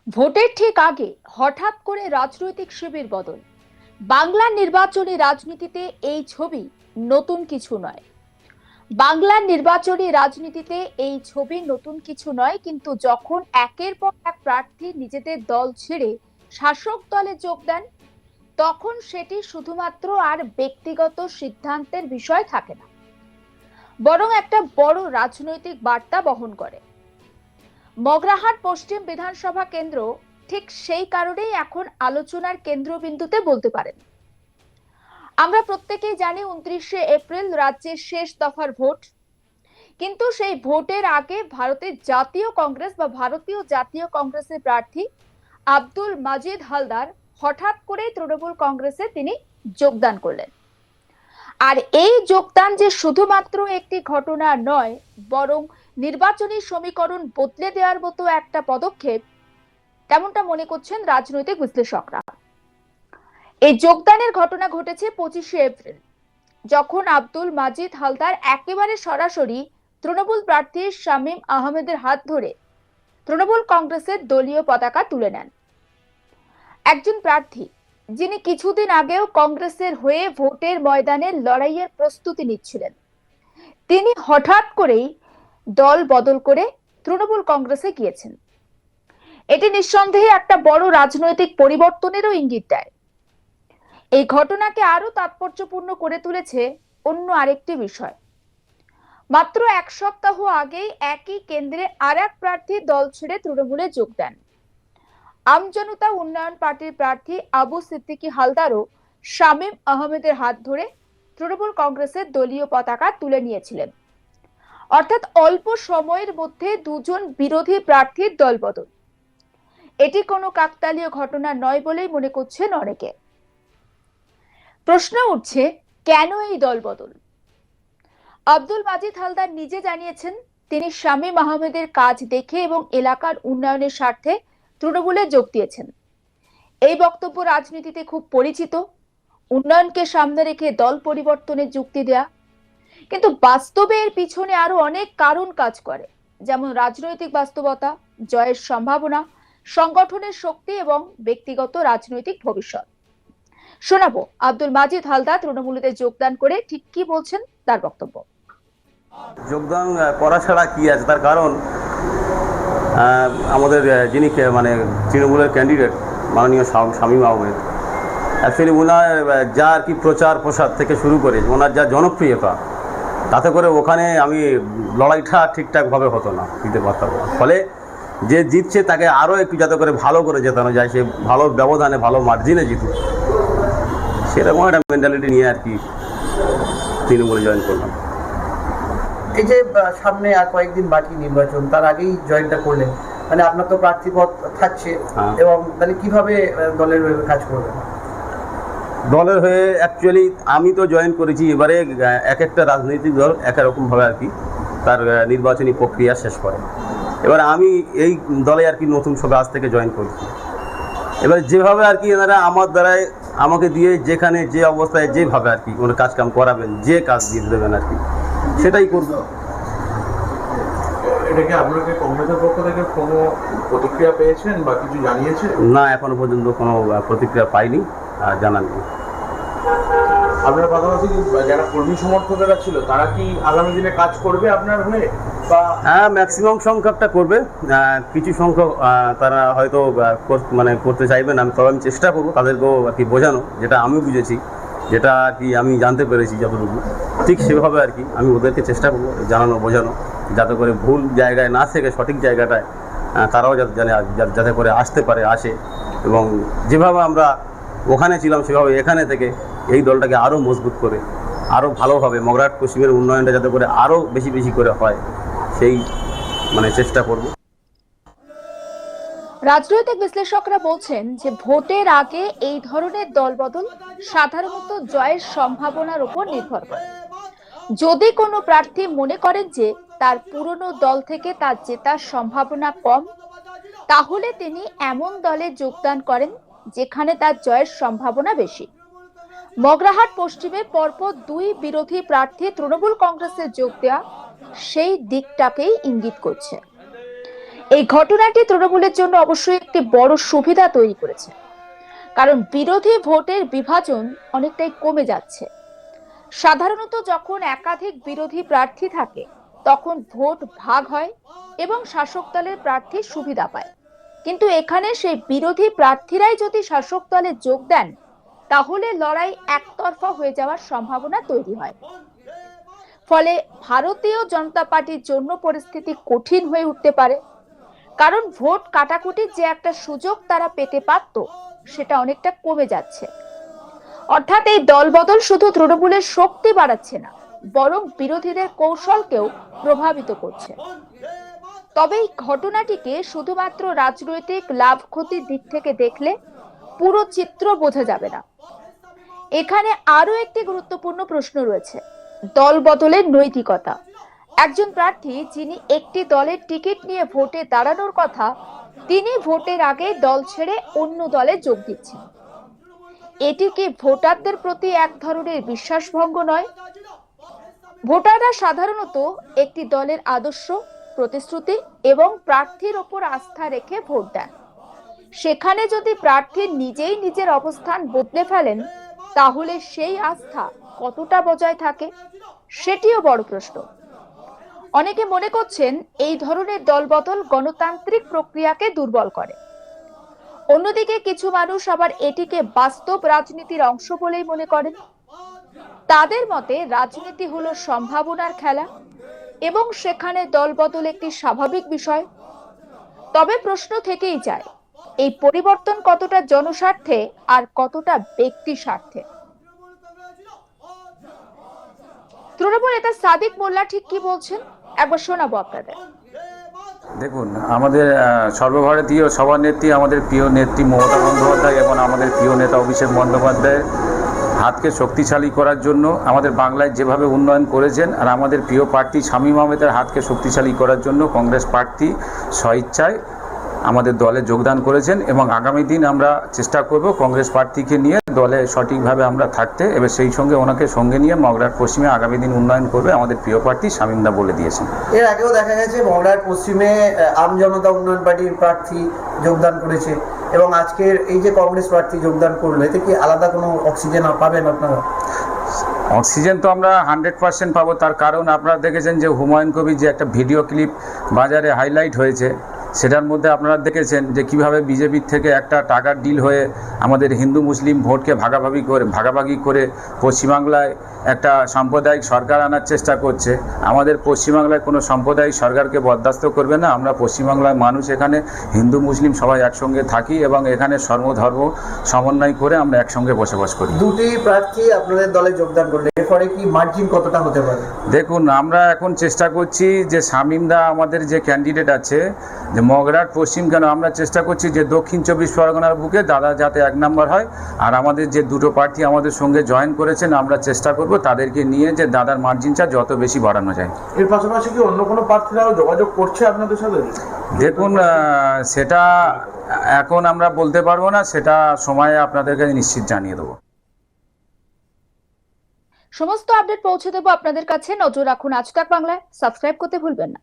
ভোটের ঠিক আগে হঠাৎ করে রাজনৈতিক শিবির বদল। বাংলার নির্বাচনী রাজনীতিতে এই ছবি নতুন কিছু নয়। বাংলার নির্বাচনী রাজনীতিতে এই ছবি নতুন কিছু নয়, কিন্তু যখন একের পর এক প্রার্থী নিজেদের দল ছেড়ে শাসক দলে যোগ দেন, তখন সেটি শুধুমাত্র আর ব্যক্তিগত সিদ্ধান্তের বিষয় থাকে না, বরং একটা বড় রাজনৈতিক বার্তা বহন করে। মগরাহাট পশ্চিম বিধানসভা কেন্দ্র ঠিক সেই কারণেই এখন আলোচনার কেন্দ্রবিন্দুতে বলতে পারেন। আমরা প্রত্যেকেই জানি 29শে এপ্রিল রাজ্যের শেষ দফার ভোট, কিন্তু সেই ভোটের আগে ভারতের জাতীয় কংগ্রেস বা ভারতীয় জাতীয় কংগ্রেসের প্রার্থী আব্দুল মাজিদ হালদার হঠাৎ করে তৃণমূল কংগ্রেসে তিনি যোগদান করলেন। আর এই যোগদান যে শুধুমাত্র একটি ঘটনা নয়, বরং নির্বাচনী সমীকরণ বদলে দেওয়ার মতো একটা পদক্ষেপ, তেমনটা মনে করছেন রাজনৈতিক বিশ্লেষকরা। এই যোগদানের ঘটনা ঘটেছে 25শে এপ্রিল, যখন আব্দুল মাজিদ হালদার একেবারে সরাসরি তৃণমূল প্রার্থী শামীম আহমেদের হাত ধরে তৃণমূল কংগ্রেসের দলীয় পতাকা তুলে নেন। একজন প্রার্থী যিনি কিছুদিন আগেও কংগ্রেসের হয়ে ভোটের ময়দানে লড়াইয়ের প্রস্তুতি নিচ্ছিলেন, তিনি হঠাৎ করেই দল বদল করে তৃণমূল কংগ্রেসে গিয়েছেন। এটি নিঃসন্দেহে একটা বড় রাজনৈতিক পরিবর্তনেরও ইঙ্গিত দেয়। এই ঘটনাকে আরো তাৎপর্যপূর্ণ করে তুলেছে অন্য আরেকটি বিষয়। মাত্র এক সপ্তাহ আগেই একই কেন্দ্রে আর এক প্রার্থী দল ছেড়ে তৃণমূলে যোগ দেন। আমজনতা উন্নয়ন পার্টির প্রার্থী আবু সিদ্দিকী হালদারও শামীম আহমেদের হাত ধরে তৃণমূল কংগ্রেসের দলীয় পতাকা তুলে নিয়েছিলেন। অর্থাৎ অল্প সময়ের মধ্যে দুজন বিরোধী প্রার্থীর দলবদল। এটি কোনো কাকতালীয় ঘটনা নয় বলেই মনে করছেন অনেকে। প্রশ্ন উঠছে, কেন এই দলবদল? আব্দুল মাজিদ হালদার নিজে জানিয়েছেন, তিনি শামীম আহমেদের কাজ দেখে এবং এলাকার উন্নয়নের স্বার্থে তৃণমূলে যোগ দিয়েছেন। এই বক্তব্য রাজনীতিতে খুব পরিচিত, উন্নয়নকে সামনে রেখে দল পরিবর্তনের যুক্তি দেয়া। কিন্তু বাস্তবে এর পিছনে আরো অনেক কারণ কাজ করে, যেমন রাজনৈতিক বাস্তবতা, জয়ের সম্ভাবনা, সংগঠনের শক্তি এবং ব্যক্তিগত রাজনৈতিক ভবিষ্যৎ। শোনাবো আব্দুল মাজিদ হালদার তৃণমূলে যোগদান করে ঠিক কি বলছেন, তার বক্তব্য। যোগদান করা ছাড়া কি আছে, তার কারণ আমাদের যিনি মানে তৃণমূলের ক্যান্ডিডেট মাননীয় শামীম আহমেদ, অ্যাকচুয়ালি ওনার যা আর কি প্রচার প্রসার থেকে শুরু করে ওনার যা জনপ্রিয়তা, তাতে করে ওখানে আমি লড়াইটা ঠিকঠাকভাবে হতো না, দিতে পারতাম না। ফলে যে জিতছে তাকে আরও একটু যাতে করে ভালো করে জেতানো যায়, সে ভালো ব্যবধানে ভালো মার্জিনে জিতুক, সেরকম একটা মেন্টালিটি নিয়ে আর কি তৃণমূলে জয়েন করলাম। এই যে সামনে আর কয়েকদিন বাকি নির্বাচন, তার আগেই জয়েনটা করলেন, মানে আপনার তো প্রার্থী পদ থাকছে, এবং তাহলে কিভাবে দলের হয়ে কাজ করবেন? দলের হয়ে অ্যাকচুয়ালি আমি তো জয়েন করেছি, এবারে এক একটা রাজনৈতিক দল এক রকমভাবে আর কি তার নির্বাচনী প্রক্রিয়া শেষ করে। এবার আমি এই দলে আর কি নতুন সবে আজ থেকে জয়েন করছি। এবার যেভাবে আর কি এনারা আমার দ্বারায় আমাকে দিয়ে যেখানে যে অবস্থায় যেভাবে আর কি কোনো কাজকাম করাবেন, যে কাজ দিয়ে দেবেন আর কি, সেটাই করব। এটাকে আপনাকে কংগ্রেসের পক্ষ থেকে কোনো প্রতিক্রিয়া পেয়েছেন বা কিছু জানিয়েছে? না, এখনো পর্যন্ত কোনো প্রতিক্রিয়া পাইনি, আর জানাননি। আপনার পাশাপাশি যারা কর্মী সমর্থকেরা ছিল, তারা কি আগামী দিনে কাজ করবে আপনার হয়ে? বা হ্যাঁ, ম্যাক্সিমাম সংখ্যকটা করবে, কিছু সংখ্যক তারা হয়তো মানে করতে চাইবেন। তবে আমি চেষ্টা করবো তাদেরকেও আর কি বোঝানো, যেটা আমি বুঝেছি, যেটা আর কি আমি জানতে পেরেছি যতটুকু, ঠিক সেভাবে আর কি আমি ওদেরকে চেষ্টা করবো জানানো, বোঝানো, যাতে করে ভুল জায়গায় না থেকে সঠিক জায়গাটায় তারাও যাতে জানে, যাতে করে আসতে পারে, আসে। এবং যেভাবে আমরা ওখানে ছিলাম সেভাবে এখানে থেকে এই দলটাকে আরও মজবুত করে আরও ভালোভাবে মগরাহাট পশ্চিমের উন্নয়নটা যাতে করে আরও বেশি বেশি করে হয়, সেই মানে চেষ্টা করব। রাজনৈতিক বিশ্লেষকরা বলছেন যে ভোটের আগে এই ধরনের দলবদল সাধারণত জয়ের সম্ভাবনার উপর নির্ভর করে। যদি কোনো প্রার্থী মনে করেন যে তার পুরনো দল থেকে তার জেতার সম্ভাবনা কম, তাহলে তিনি এমন দলে যোগদান করেন যেখানে তার জয়ের সম্ভাবনা বেশি। মগরাহাট পশ্চিমে পরপর দুই বিরোধী প্রার্থী তৃণমূল কংগ্রেসে যোগ দেওয়া সেই দিকটাকেই ইঙ্গিত করছে। এই ঘটনাটি তৃণমূলের জন্য অবশ্যই একটি বড় সুবিধা তৈরি করেছে, কারণ বিরোধী ভোটের বিভাজন অনেকটাই কমে যাচ্ছে। সাধারণত যখন একাধিক বিরোধী প্রার্থী থাকে তখন ভোট ভাগ হয় এবং শাসক দলের প্রার্থী সুবিধা পায়, কিন্তু এখানে সেই বিরোধী প্রার্থীরাই যদি শাসক দলে যোগ দেন তাহলে লড়াই একতরফা হয়ে যাওয়ার সম্ভাবনা তৈরি হয়। ফলে ভারতীয় জনতা পার্টির জন্য পরিস্থিতি কঠিন হয়ে উঠতে পারে, কারণ ভোট কাটাকুটির যে একটা সুযোগ তারা পেতে পারত সেটা অনেকটা কমে যাচ্ছে। অর্থাৎ এই দলবদল শুধু তৃণমূলের শক্তি বাড়াচ্ছে না, বরং বিরোধীদের কৌশলকেও প্রভাবিত করছে। তবে এই ঘটনাটিকে শুধুমাত্র রাজনৈতিক লাভ ক্ষতির দিক থেকে দেখলে পুরো চিত্র বোঝা যাবে না। এখানে আরো একটি গুরুত্বপূর্ণ প্রশ্ন রয়েছে, দল বদলের নৈতিকতা। একজন প্রার্থী যিনি একটি দলের টিকিট নিয়ে ভোটে দাঁড়ানোর কথা, তিনি ভোটের আগে দল ছেড়ে অন্য দলে যোগ দিচ্ছেন। এটি কি ভোটারদের প্রতি এক ধরনের বিশ্বাসভঙ্গ নয়? ভোটাররা সাধারণত একটি দলের আদর্শ, প্রতিশ্রুতি এবং প্রার্থীর ওপর আস্থা রেখে ভোট দেন। সেখানে যদি প্রার্থী নিজেই নিজের অবস্থান বদলে ফেলেন তাহলে সেই আস্থা কতটা বজায় থাকে সেটিও বড় প্রশ্ন। অনেকে মনে করছেন এই ধরনের দলবদল গণতান্ত্রিক প্রক্রিয়াকে দুর্বল করে। অন্যদিকে কিছু মানুষ আবার এটিকে বাস্তব রাজনীতির অংশ বলেই মনে করেন। তাদের মতে রাজনীতি হলো সম্ভাবনার খেলা এবং সেখানে দলবদল একটি স্বাভাবিক বিষয়। তবে প্রশ্ন থেকেই যায়, এই পরিবর্তন কতটা জনস্বার্থে আর কতটা ব্যক্তি স্বার্থে? তৃণমূল নেতা সাদিক মোল্লা ঠিক কি বলছেন একবার শোনাবো আপনাদের। দেখুন, আমাদের সর্বভারতীয় সভানেত্রী, আমাদের প্রিয় নেত্রী মমতা বন্দ্যোপাধ্যায় এবং আমাদের প্রিয় নেতা অভিষেক বন্দ্যোপাধ্যায়ের হাতকে শক্তিশালী করার জন্য আমাদের বাংলায় যেভাবে উন্নয়ন করেছেন, আর আমাদের প্রিয় প্রার্থী শামীম আহমেদের হাতকে শক্তিশালী করার জন্য কংগ্রেস প্রার্থী স্বইচ্ছায় আমাদের দলে যোগদান করেছেন এবং আগামী দিন আমরা চেষ্টা করব কংগ্রেস প্রার্থীকে নিয়ে দলে সঠিকভাবে আমরা থাকতে। এবার সেই সঙ্গে ওনাকে সঙ্গে নিয়ে মগরার পশ্চিমে আগামী দিন উন্নয়ন করবে আমাদের প্রিয় প্রার্থী শামীমদা বলে দিয়েছেন। এর আগেও দেখা গেছে মগরার পশ্চিমে আম জনতা উন্নয়ন পার্টির প্রার্থী যোগদান করেছে এবং আজকের এই যে কংগ্রেস প্রার্থী যোগদান করলো, এতে কি আলাদা কোনো অক্সিজেন পাবেন আপনারা? অক্সিজেন তো আমরা 100% পাবো। তার কারণ আপনারা দেখেছেন যে হুমায়ুন কবির যে একটা ভিডিও ক্লিপ বাজারে হাইলাইট হয়েছে, সেটার মধ্যে আপনারা দেখেছেন যে কিভাবে বিজেপির থেকে একটা টাকার ডিল হয়ে আমাদের হিন্দু মুসলিম ভোটকে ভাগাভাগি করে পশ্চিমবাংলায় একটা সাম্প্রদায়িক সরকার আনার চেষ্টা করছে। আমাদের পশ্চিমবাংলায় কোনো সাম্প্রদায়িক সরকারকে বরদাস্ত করবে না। আমরা পশ্চিমবাংলার মানুষ এখানে হিন্দু মুসলিম সবাই একসঙ্গে থাকি এবং এখানে ধর্ম সমন্বয় করে আমরা একসঙ্গে বসবাস করি। দুটি প্রার্থী আপনাদের দলে যোগদান করলে এরপরে কি মার্জিন কতটা হতে পারে? দেখুন, আমরা এখন চেষ্টা করছি যে শামীমদা আমাদের যে ক্যান্ডিডেট আছে, যে মগরার পশ্চিম কেন, আমরা চেষ্টা করছি যে দক্ষিণ 24 পরগনার বুকে দাদা যাতে 1 নম্বর হয়। আর আমাদের যে দুটো প্রার্থী আমাদের সঙ্গে জয়েন করেছেন, আমরা চেষ্টা করব তাদেরকে নিয়ে যে দাদার মার্জিনটা যত বেশি বাড়ানো যায়। এর পাশাপাশি কি অন্য কোনো প্রার্থীরাও যোগাযোগ করছে আপনাদের সাথে? দেখুন, সেটা এখন আমরা বলতে পারবো না, সেটা সময়ে আপনাদেরকে নিশ্চিত জানিয়ে দেবো। সমস্ত আপডেট পৌঁছে দেবো আপনাদের কাছে। নজর রাখুন আজ তাক বাংলায়, সাবস্ক্রাইব করতে ভুলবেন না।